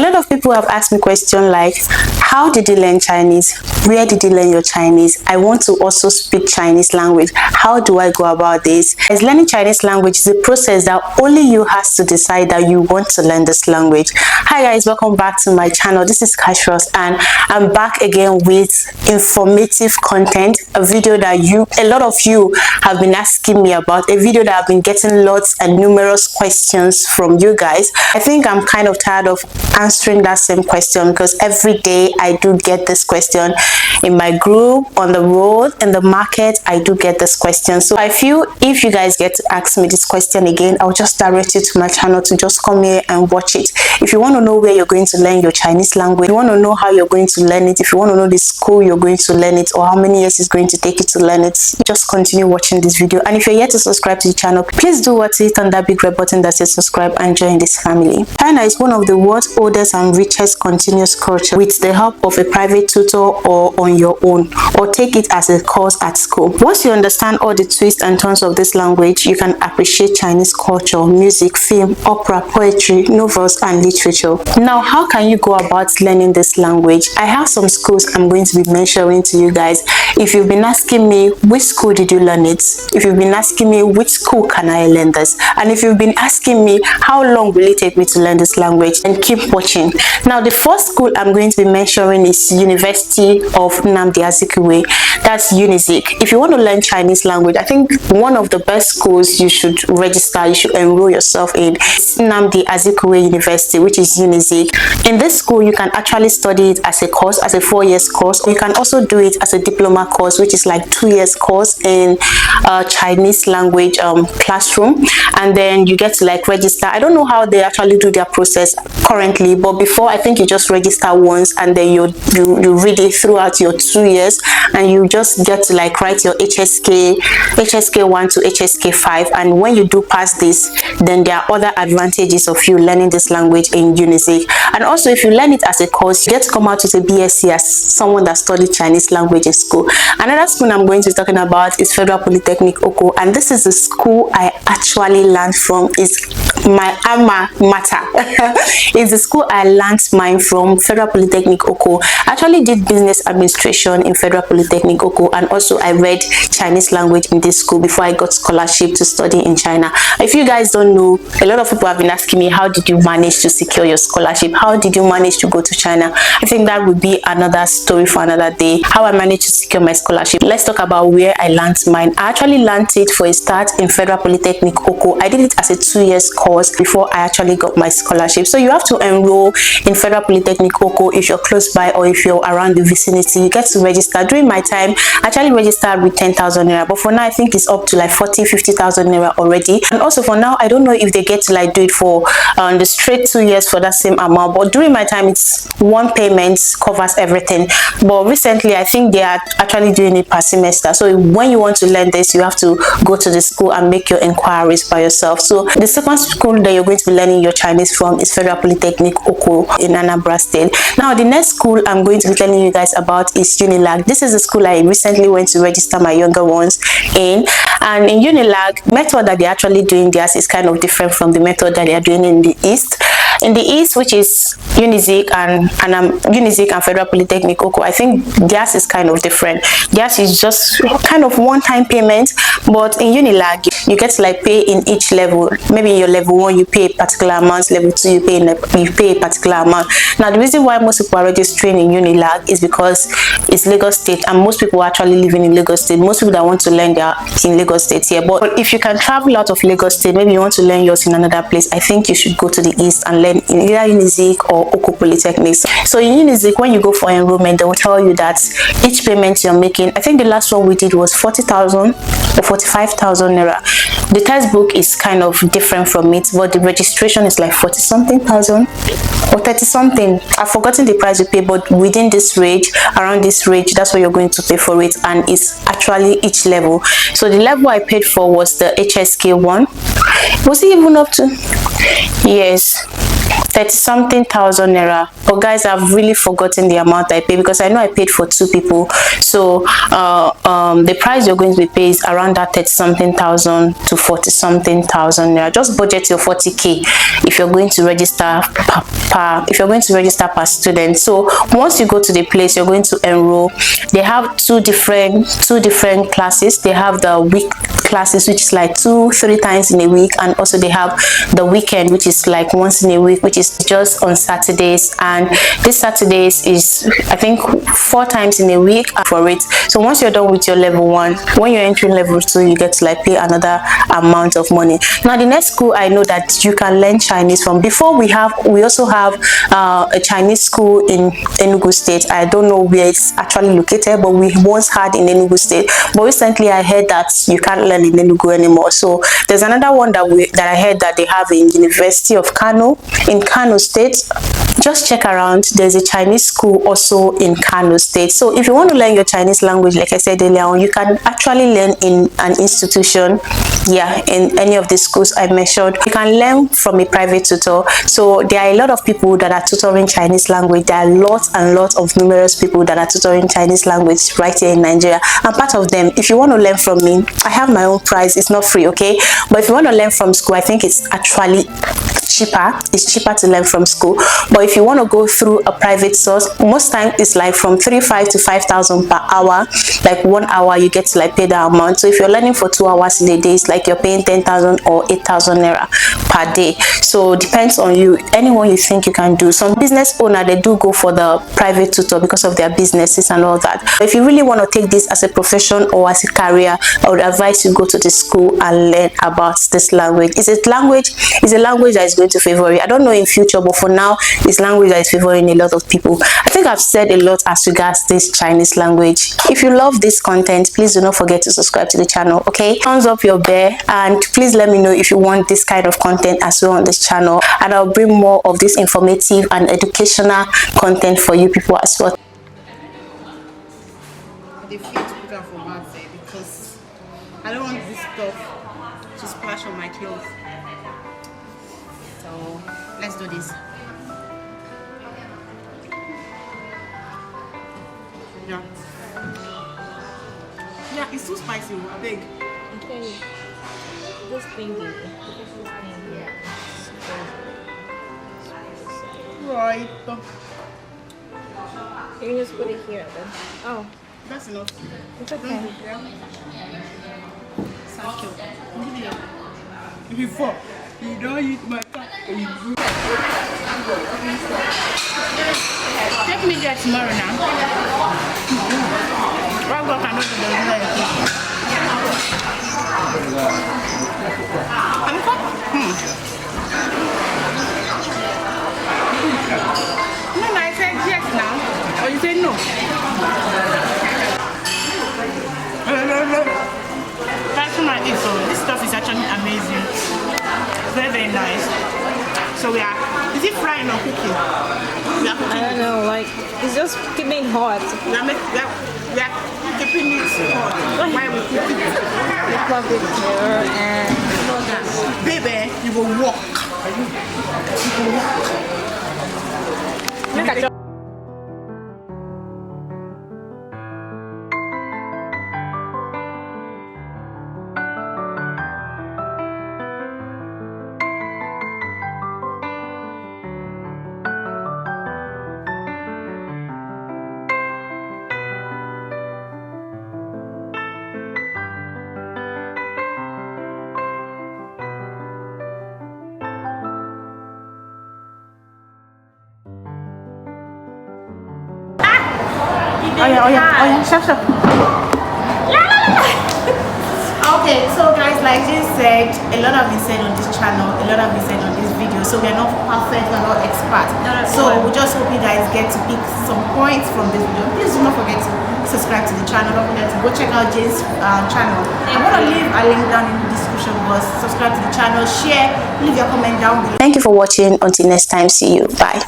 lot of people have asked me questions like, how did you learn Chinese? Where did you learn your Chinese? I want to also speak Chinese language. How do I go about this? As learning Chinese language is a process that only you has to decide that you want to learn this language. Hi guys, welcome back to my channel. This is Cashros and I'm back again with informative content, a video that a lot of you have been asking me about, a video that I've been getting lots and numerous questions from you guys. I think I'm kind of tired of answering that same question because every day I do get this question in my group, on the road, in the market. I do get this question. So I feel if you guys get to ask me this question again, I'll just direct you to my channel to just come here and watch it. If you want to know where you're going to learn your Chinese language, you want to know how you're going to learn it, if you want to know the school you're going to learn it or how many years it's going to take you to learn it, just continue watching this video. And if you're yet to subscribe to the channel, please do hit on that big red button that says subscribe and join this family. China is one of the world's oldest and richest continuous culture with the help of a private tutor or on your own, or take it as a course at school. Once you understand all the twists and turns of this language, you can appreciate Chinese culture, music, film, opera, poetry, novels and literature. Now, how can you go about learning this language? I have some schools I'm going to be mentioning to you guys. If you've been asking me which school did you learn it, if you've been asking me which school can I learn this, and if you've been asking me how long will it take me to learn this language, then keep watching. Now, the first school I'm going to be mentioning is University of Nnamdi Azikiwe. That's NYSC. If you want to learn Chinese language, I think one of the best schools you should register, you should enroll yourself in, is Nnamdi Azikiwe University, which is NYSC. In this school, you can actually study it as a course, as a 4-year course, or you can also do it as a diploma course, which is like 2 years course in Chinese language classroom, and then you get to like register. I don't know how they actually do their process currently, but before, I think you just register once and then you read it throughout your 2 years, and you just get to like write your HSK 1 to HSK 5, and when you do pass this, then there are other advantages of you learning this language in NYSC. And also, if you learn it as a course, you get to come out with a BSc as someone that studied Chinese language in school. Another school I'm going to be talking about is Federal Polytechnic Oko, and this is the school I actually learned from. It's my alma mater. It's the school I learned mine from, Federal Polytechnic Oko. I actually did business administration in Federal Polytechnic Oko, and also I read Chinese language in this school before I got scholarship to study in China. If you guys don't know, a lot of people have been asking me, how did you manage to secure your scholarship? How did you manage to go to China? I think that would be another story for another day, how I managed to secure my scholarship. Let's talk about where I learned mine. I actually learned it for a start in Federal Polytechnic Oko. I did it as a 2-year course before I actually got my scholarship. So you have to enroll in Federal Polytechnic Oko if you're close by or if you're around the vicinity. You get to register. During my time, I actually registered with 10,000 naira, but for now I think it's up to like 40-50,000 naira already. And also for now, I don't know if they get to like do it for the straight 2 years for that same amount, but during my time it's one payment covers everything. But recently I think they are actually doing it per semester. So when you want to learn this, you have to go to the school and make your inquiries by yourself. So the second school that you're going to be learning your Chinese from is Federal Polytechnic Oko in Anambra State. Now, the next school I'm going to be telling you guys about is UNILAG. This is the school I recently went to register my younger ones in. And in UNILAG, method that they're actually doing theirs is kind of different from the method that they are doing in the East. In the East, which is NYSC and Federal Polytechnic Oko, I think theirs is kind of different. Theirs is just kind of one-time payment, but in UNILAG, you get to like pay in each level. Maybe in your level 1, you pay a particular amount, level 2, you pay a particular amount. Now, the reason why most people are registering in UNILAG is because it's Lagos State, and most people are actually living in Lagos State. Most people that want to learn, they are in Lagos State here. But if you can travel out of Lagos State, maybe you want to learn yours in another place, I think you should go to the East and learn in either NYSC or Oko Polytechnic. So in NYSC, when you go for enrollment, they will tell you that each payment you're making, I think the last one we did was 40,000 or 45,000 naira. The textbook is kind of different from it, but the registration is like 40-something thousand or 30-something. I've forgotten the price you pay, but within this range, around this range, that's what you're going to pay for it, and it's actually each level. So the level I paid for was the HSK 1. Was it even up to? Yes. 30-something thousand naira. But guys, I've really forgotten the amount I paid, because I know I paid for 2 people. So the price you're going to be paid is around that 30-something thousand to 40-something thousand naira. Just budget your 40k if you're going to register per student. So once you go to the place you're going to enroll, they have two different classes. They have the week classes, which is like 2-3 times in a week, and also they have the weekend, which is like once in a week, which is just on Saturdays. And this Saturdays is, I think, 4 times in a week for it. So once you're done with your level 1, when you're entering level 2, you get to like pay another amount of money. Now the next school I know that you can learn Chinese from, before we also have a Chinese school in Enugu State. I don't know where it's actually located, but we once had in Enugu State. But recently I heard that you can't learn in Enugu anymore. So there's another one that I heard that they have in University of Kano in Kano State. Just check around. There's a Chinese school also in Kano State. So if you want to learn your Chinese language, like I said earlier on, you can actually learn in an institution, in any of the schools I mentioned. You can learn from a private tutor. So there are a lot of people that are tutoring Chinese language. There are lots and lots of numerous people that are tutoring Chinese language right here in Nigeria. I'm part of them. If you want to learn from me, I have my own price. It's not free, okay? But if you want to learn from school, I think it's actually cheaper. It's cheaper to learn from school. But if you want to go through a private source, most times it's like from 3,500 to 5,000 per hour. Like 1 hour you get to like pay that amount. So if you're learning for 2 hours in a day, it's like you're paying 10,000 or 8,000 naira per day. So it depends on you, anyone you think you can do. Some business owner, they do go for the private tutor because of their businesses and all that. But if you really want to take this as a profession or as a career, I would advise you go to the school and learn about this language. It's a language that is going to favor you. I don't know in future, but for now it's language that is favoring a lot of people. I think I've said a lot as regards this Chinese language. If you love this content, please do not forget to subscribe to the channel, okay? Thumbs up your bear, and please let me know if you want this kind of content as well on this channel, and I'll bring more of this informative and educational content for you people as well. Because I don't want this stuff to splash on my clothes. So let's do this. Yeah, it's too spicy, I beg. Okay. This thing here. Right. You can just put it here then. Oh. That's enough. It's okay. Thank you. Before you don't eat my cat, you take me there tomorrow now. Rob up and open the No, I said yes now. Or you say no? That's my info. This stuff is actually amazing. Very, very nice. So we are, is it frying or cooking? We are cooking. I don't know, like, it's just keeping hot. We are keeping it hot. Why we cook it? We plug it here and... Baby, you will walk. You will walk. Look at Oh yeah, stop. Okay, so guys, like Jane said, a lot have been said on this channel, a lot have been said on this video, so we're not perfect, we're not experts. So we just hope you guys get to pick some points from this video. Please do not forget to subscribe to the channel. Don't forget to go check out Jane's channel. I'm going to leave a link down in the description box. Subscribe to the channel, share, leave your comment down below. Thank you for watching. Until next time, see you. Bye.